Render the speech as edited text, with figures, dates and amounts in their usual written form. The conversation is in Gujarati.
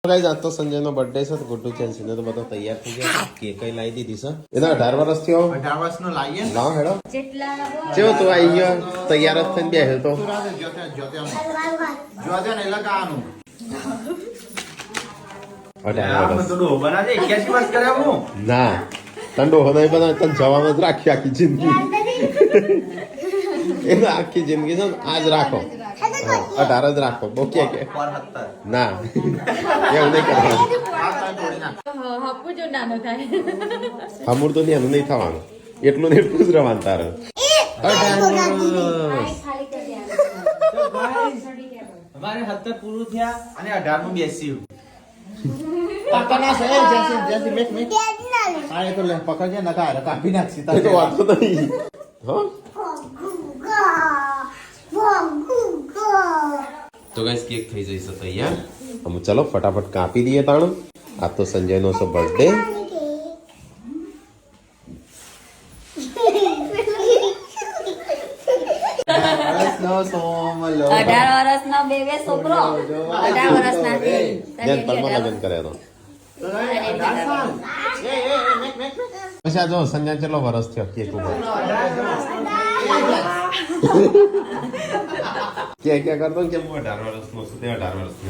ગાઈસ આજ તો સંજયનો બર્થડે છે તો ગુડ્ડુ ચેન્સી ને તો બધો તૈયાર થઈ ગયો કેક કઈ લાવી દીધી છે એના 18 વર્ષ થયો 18 વર્ષનો લાવીએ લાવ હેડો જેટલા ચેવો તો આવી ગયો તૈયાર જ થઈને બેહ્યો તો જોતે ને લગાવાનું 18 વર્ષ તો ડો બનાજે 81 વર્ષ કર્યા હું ના તંડો હદાય બધા તને જવાનું જ રાખી આખી જિંદગી એને આખી જિંદગી છે ને આજ રાખો 18 જ રાખો બહુ કે ના એવું નહીં કરવાનું હપ્પુ જો નાનો થાય હમુર તો નહીં એનું નહીં થવાનું એટલું ને એટલું જ રહેવાનું તારે 18 વર્ષ ખાલી કરી અમારે 70 પૂરું થયા અને 18 માં બેસ્યું પકડજે નકા કાપી નાખશી એ તો વાંધો નહીં હા તો ગાઈસ કેક થઈ જઈશે તૈયાર અમે ચલો ફટાફટ કાપી દઈએ તાણું આ તો સંજયનો છે બર્થડે સોમલો 18 વર્ષનો બેબે છોકરો 18 વર્ષના છે જેન પરમાં લગ્ન કરે તો પછી આ જો સંજય કેટલો વર્ષ થયો કેક ઉપર કે કરતો કેમ 18 વર્ષનો છે 18 વર્ષનો